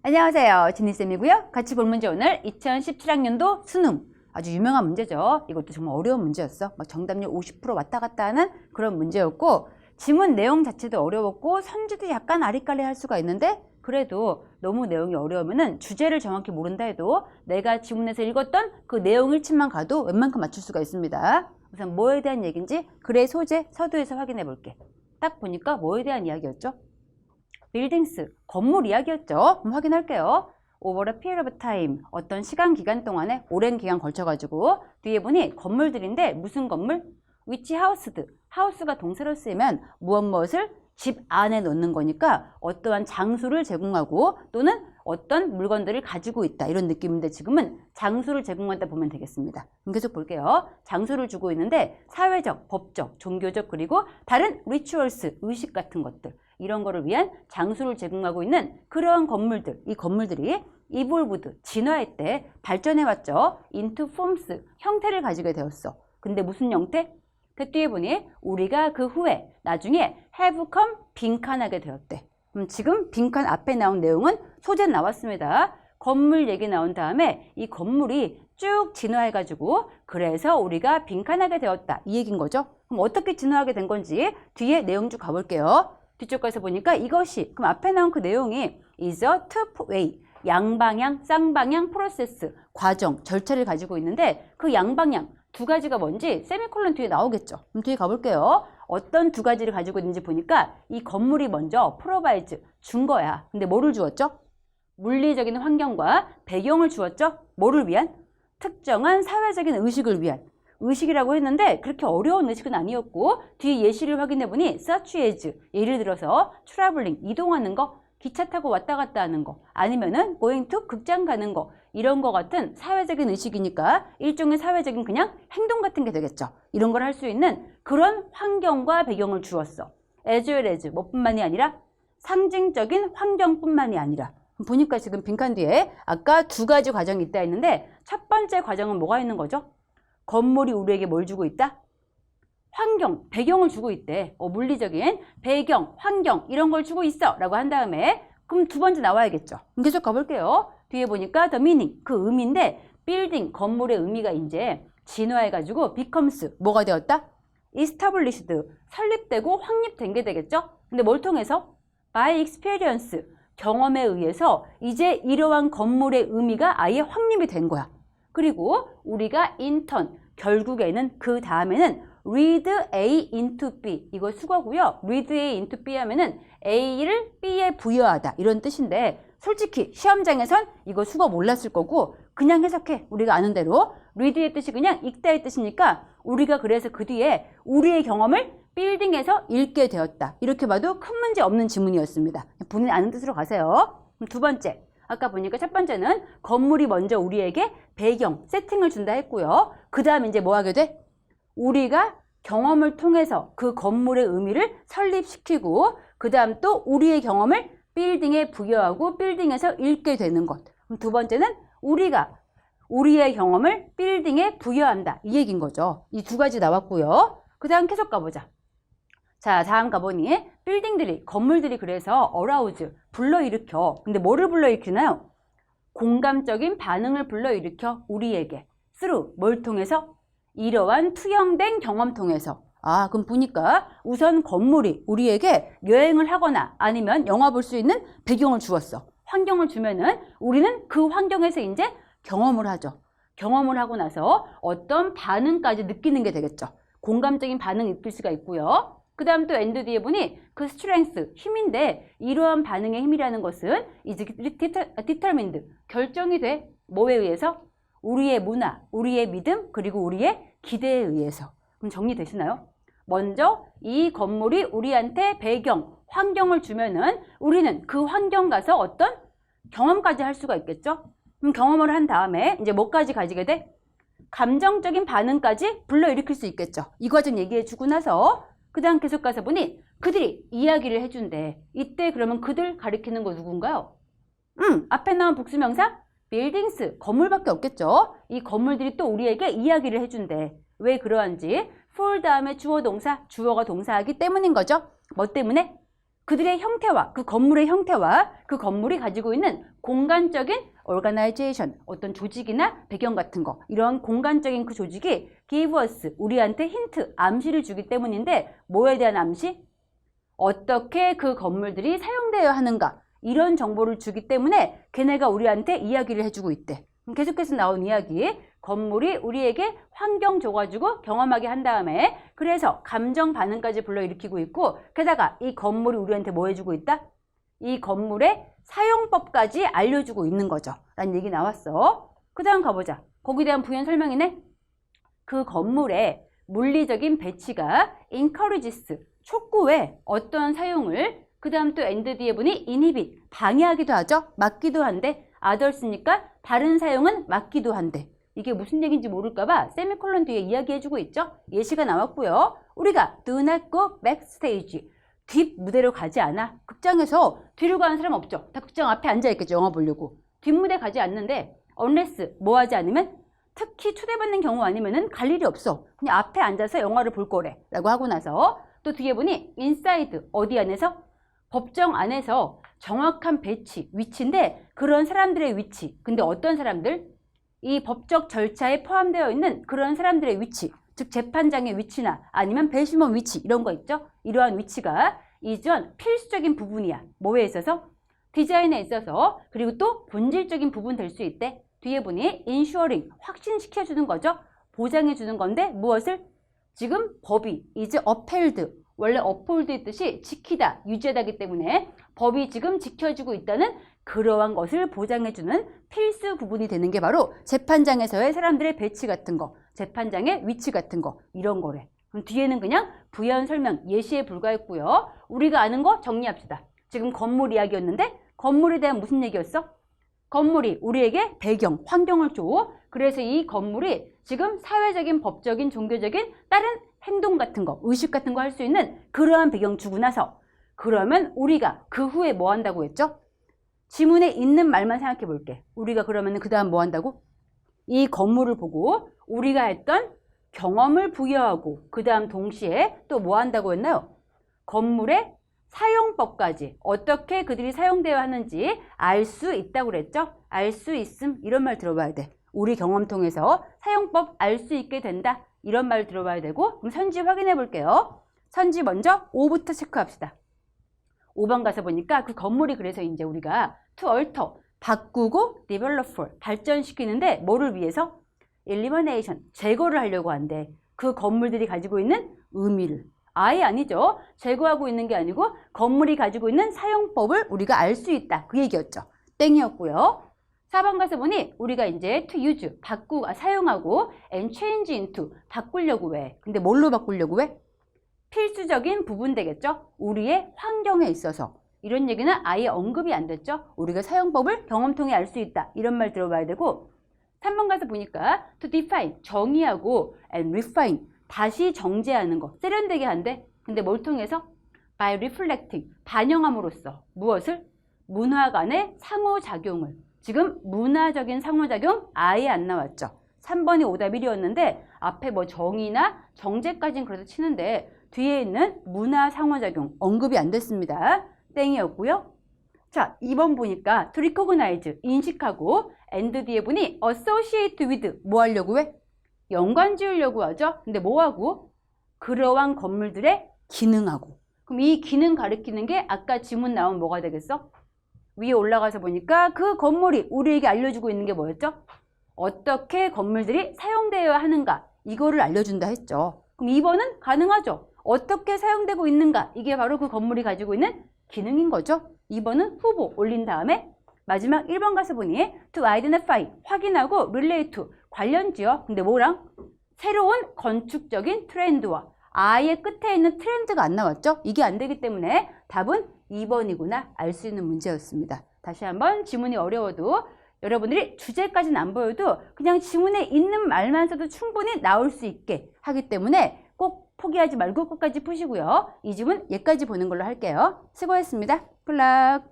안녕하세요. 지니쌤이고요. 같이 볼 문제 오늘 2017학년도 수능. 아주 유명한 문제죠. 이것도 정말 어려운 문제였어. 막 정답률 50% 왔다 갔다 하는 그런 문제였고, 지문 내용 자체도 어려웠고 선지도 약간 아리까리할 수가 있는데, 그래도 너무 내용이 어려우면은 주제를 정확히 모른다 해도 내가 지문에서 읽었던 그 내용 일치만 가도 웬만큼 맞출 수가 있습니다. 우선 뭐에 대한 얘기인지 글의 소재, 서두에서 확인해 볼게. 딱 보니까 뭐에 대한 이야기였죠? 빌딩스, 건물 이야기였죠. 한번 확인할게요. Over a period of time, 어떤 시간 기간 동안에 오랜 기간 걸쳐가지고 뒤에 보니 건물들인데 무슨 건물? Which housed, house가 동사로 쓰이면 무엇을 집 안에 넣는 거니까 어떠한 장소를 제공하고 또는 어떤 물건들을 가지고 있다 이런 느낌인데 지금은 장소를 제공한다 보면 되겠습니다. 그럼 계속 볼게요. 장소를 주고 있는데 사회적, 법적, 종교적 그리고 다른 리추얼스, 의식 같은 것들 이런 거를 위한 장소를 제공하고 있는 그러한 건물들, 이 건물들이 evolved, 진화했대, 발전해왔죠. into forms, 형태를 가지게 되었어. 근데 무슨 형태? 그 뒤에 보니 우리가 그 후에 나중에 have come, 빈칸하게 되었대. 그럼 지금 빈칸 앞에 나온 내용은 소재 나왔습니다. 건물 얘기 나온 다음에 이 건물이 쭉 진화해가지고 그래서 우리가 빈칸하게 되었다. 이 얘기인 거죠. 그럼 어떻게 진화하게 된 건지 뒤에 내용 쭉 가볼게요. 뒤쪽 가서 보니까 이것이 그럼 앞에 나온 그 내용이 is a two-way 양방향, 쌍방향 프로세스 과정, 절차를 가지고 있는데 그 양방향 두 가지가 뭔지 세미콜론 뒤에 나오겠죠. 그럼 뒤에 가볼게요. 어떤 두 가지를 가지고 있는지 보니까 이 건물이 먼저 프로바이즈 준 거야. 근데 뭐를 주었죠? 물리적인 환경과 배경을 주었죠. 뭐를 위한? 특정한 사회적인 의식을 위한. 의식이라고 했는데 그렇게 어려운 의식은 아니었고 뒤에 예시를 확인해 보니 such as 예를 들어서 traveling 이동하는 거 기차 타고 왔다 갔다 하는 거 아니면은 going to 극장 가는 거 이런 거 같은 사회적인 의식이니까 일종의 사회적인 그냥 행동 같은 게 되겠죠. 이런 걸 할 수 있는 그런 환경과 배경을 주었어. as well as 뭐뿐만이 아니라 상징적인 환경뿐만이 아니라 보니까 지금 빈칸 뒤에 아까 두 가지 과정이 있다 했는데 첫 번째 과정은 뭐가 있는 거죠? 건물이 우리에게 뭘 주고 있다? 환경, 배경을 주고 있대. 물리적인 배경, 환경 이런 걸 주고 있어 라고 한 다음에 그럼 두 번째 나와야겠죠. 계속 가볼게요. 뒤에 보니까 the meaning, 그 의미인데 building, 건물의 의미가 이제 진화해가지고 becomes, 뭐가 되었다? established, 설립되고 확립된 게 되겠죠. 근데 뭘 통해서? by experience, 경험에 의해서 이제 이러한 건물의 의미가 아예 확립이 된 거야. 그리고 우리가 in turn, 결국에는 그 다음에는 read A into B 이거 수거고요. read A into B 하면은 A를 B에 부여하다 이런 뜻인데 솔직히 시험장에선 이거 수거 몰랐을 거고 그냥 해석해. 우리가 아는 대로 read의 뜻이 그냥 읽다의 뜻이니까 우리가 그래서 그 뒤에 우리의 경험을 빌딩에서 읽게 되었다. 이렇게 봐도 큰 문제 없는 지문이었습니다. 본인 아는 뜻으로 가세요. 그럼 두 번째. 아까 보니까 첫 번째는 건물이 먼저 우리에게 배경, 세팅을 준다 했고요. 그 다음 이제 뭐 하게 돼? 우리가 경험을 통해서 그 건물의 의미를 설립시키고 그 다음 또 우리의 경험을 빌딩에 부여하고 빌딩에서 읽게 되는 것. 그럼 두 번째는 우리가 우리의 경험을 빌딩에 부여한다. 이 얘기인 거죠. 이 두 가지 나왔고요. 그 다음 계속 가보자. 자, 다음 가보니 빌딩들이, 건물들이 그래서 arouse, 불러일으켜. 근데 뭐를 불러일으키나요? 공감적인 반응을 불러일으켜 우리에게. through, 뭘 통해서? 이러한 투영된 경험 통해서. 아, 그럼 보니까 우선 건물이 우리에게 여행을 하거나 아니면 영화 볼 수 있는 배경을 주었어. 환경을 주면은 우리는 그 환경에서 이제 경험을 하죠. 경험을 하고 나서 어떤 반응까지 느끼는 게 되겠죠. 공감적인 반응을 느낄 수가 있고요. 그 다음 또 엔드 뒤에 보니 그 스트렝스, 힘인데 이러한 반응의 힘이라는 것은 이제 determined, 결정이 돼. 뭐에 의해서? 우리의 문화, 우리의 믿음, 그리고 우리의 기대에 의해서. 그럼 정리되시나요? 먼저 이 건물이 우리한테 배경, 환경을 주면은 우리는 그 환경 가서 어떤 경험까지 할 수가 있겠죠? 그럼 경험을 한 다음에 이제 뭐까지 가지게 돼? 감정적인 반응까지 불러일으킬 수 있겠죠. 이 과정 얘기해 주고 나서 그 다음 계속 가서 보니 그들이 이야기를 해준대. 이때 그러면 그들 가리키는 거 누군가요? 앞에 나온 복수명사 buildings, 건물밖에 없겠죠. 이 건물들이 또 우리에게 이야기를 해준대. 왜 그러한지 for 다음에 주어 동사, 주어가 동사하기 때문인 거죠. 뭐 때문에? 그들의 형태와 그 건물의 형태와 그 건물이 가지고 있는 공간적인 organization, 어떤 조직이나 배경 같은 거, 이런 공간적인 그 조직이 give us, 우리한테 힌트, 암시를 주기 때문인데 뭐에 대한 암시? 어떻게 그 건물들이 사용되어야 하는가, 이런 정보를 주기 때문에 걔네가 우리한테 이야기를 해주고 있대. 계속해서 나온 이야기, 건물이 우리에게 환경 줘가지고 경험하게 한 다음에 그래서 감정 반응까지 불러일으키고 있고, 게다가 이 건물이 우리한테 뭐 해주고 있다? 이 건물의 사용법까지 알려주고 있는 거죠 라는 얘기 나왔어. 그 다음 가보자. 거기에 대한 부연 설명이네. 그 건물의 물리적인 배치가 encourages, 촉구해 어떤 사용을, 그 다음 또 and 뒤에 보니 inhibit, 방해하기도 하죠. 막기도 한데, others니까 다른 사용은 막기도 한데, 이게 무슨 얘기인지 모를까봐 세미콜론 뒤에 이야기해주고 있죠. 예시가 나왔고요. 우리가 do not go backstage, 뒷 무대로 가지 않아. 극장에서 뒤로 가는 사람 없죠. 다 극장 앞에 앉아있겠죠. 영화 보려고. 뒷무대 가지 않는데 unless 뭐 하지 않으면, 특히 초대받는 경우 아니면은 갈 일이 없어. 그냥 앞에 앉아서 영화를 볼 거래 라고 하고 나서 또 뒤에 보니 inside, 어디 안에서? 법정 안에서 정확한 배치, 위치인데 그런 사람들의 위치. 근데 어떤 사람들? 이 법적 절차에 포함되어 있는 그런 사람들의 위치, 즉 재판장의 위치나 아니면 배심원 위치, 이런 거 있죠. 이러한 위치가 이전 필수적인 부분이야. 뭐에 있어서? 디자인에 있어서. 그리고 또 본질적인 부분 될 수 있대. 뒤에 보니 ensuring, 확신시켜주는 거죠. 보장해주는 건데 무엇을? 지금 법이 이제 upheld, 원래 uphold 있듯이 지키다, 유지하다기 때문에 법이 지금 지켜주고 있다는 그러한 것을 보장해주는 필수 부분이 되는 게 바로 재판장에서의 사람들의 배치 같은 거, 재판장의 위치 같은 거, 이런 거래. 그럼 뒤에는 그냥 부연 설명, 예시에 불과했고요. 우리가 아는 거 정리합시다. 지금 건물 이야기였는데 건물에 대한 무슨 얘기였어? 건물이 우리에게 배경, 환경을 줘. 그래서 이 건물이 지금 사회적인, 법적인, 종교적인 다른 행동 같은 거, 의식 같은 거 할 수 있는 그러한 배경 주고 나서, 그러면 우리가 그 후에 뭐 한다고 했죠? 지문에 있는 말만 생각해 볼게. 우리가 그러면 그 다음 뭐 한다고? 이 건물을 보고 우리가 했던 경험을 부여하고 그 다음 동시에 또 뭐 한다고 했나요? 건물의 사용법까지, 어떻게 그들이 사용되어야 하는지 알 수 있다고 그랬죠? 알 수 있음, 이런 말 들어봐야 돼. 우리 경험 통해서 사용법 알 수 있게 된다, 이런 말 들어봐야 되고. 그럼 선지 확인해 볼게요. 선지 먼저 5부터 체크합시다. 5번 가서 보니까 그 건물이 그래서 이제 우리가 to alter, 바꾸고 develop, 발전시키는데 뭐를 위해서? elimination, 제거를 하려고 한대. 그 건물들이 가지고 있는 의미를. 아예 아니죠. 제거하고 있는 게 아니고 건물이 가지고 있는 사용법을 우리가 알 수 있다, 그 얘기였죠. 땡이었고요. 4번 가서 보니 우리가 이제 to use, 사용하고 and change into, 바꾸려고 해. 근데 뭘로 바꾸려고 해? 필수적인 부분 되겠죠. 우리의 환경에 있어서. 이런 얘기는 아예 언급이 안 됐죠. 우리가 사용법을 경험 통해 알 수 있다, 이런 말 들어봐야 되고. 3번 가서 보니까 to define, 정의하고 and refine, 다시 정제하는 거, 세련되게 한대. 근데 뭘 통해서? by reflecting, 반영함으로써. 무엇을? 문화 간의 상호작용을. 지금 문화적인 상호작용 아예 안 나왔죠. 3번이 오답 1이었는데 앞에 뭐 정의나 정제까지는 그래도 치는데 뒤에 있는 문화 상호작용 언급이 안 됐습니다. 땡이었고요. 자, 2번 보니까 to recognize, 인식하고 and 뒤에 보니 associate with, 뭐 하려고 해? 연관 지으려고 하죠. 근데 뭐하고? 그러한 건물들의 기능하고. 그럼 이 기능 가리키는 게 아까 지문 나온 뭐가 되겠어? 위에 올라가서 보니까 그 건물이 우리에게 알려주고 있는 게 뭐였죠? 어떻게 건물들이 사용되어야 하는가, 이거를 알려준다 했죠. 그럼 2번은 가능하죠. 어떻게 사용되고 있는가, 이게 바로 그 건물이 가지고 있는 기능인 거죠. 2번은 후보 올린 다음에 마지막 1번 가서 보니 to identify, 확인하고 relate to, 관련지어. 근데 뭐랑? 새로운 건축적인 트렌드와. 아예 끝에 있는 트렌드가 안 나왔죠. 이게 안 되기 때문에 답은 2번이구나 알 수 있는 문제였습니다. 다시 한번, 지문이 어려워도 여러분들이 주제까지는 안 보여도 그냥 지문에 있는 말만 써도 충분히 나올 수 있게 하기 때문에 꼭 포기하지 말고 끝까지 푸시고요. 이 지문 얘까지 보는 걸로 할게요. 수고했습니다. 굿락.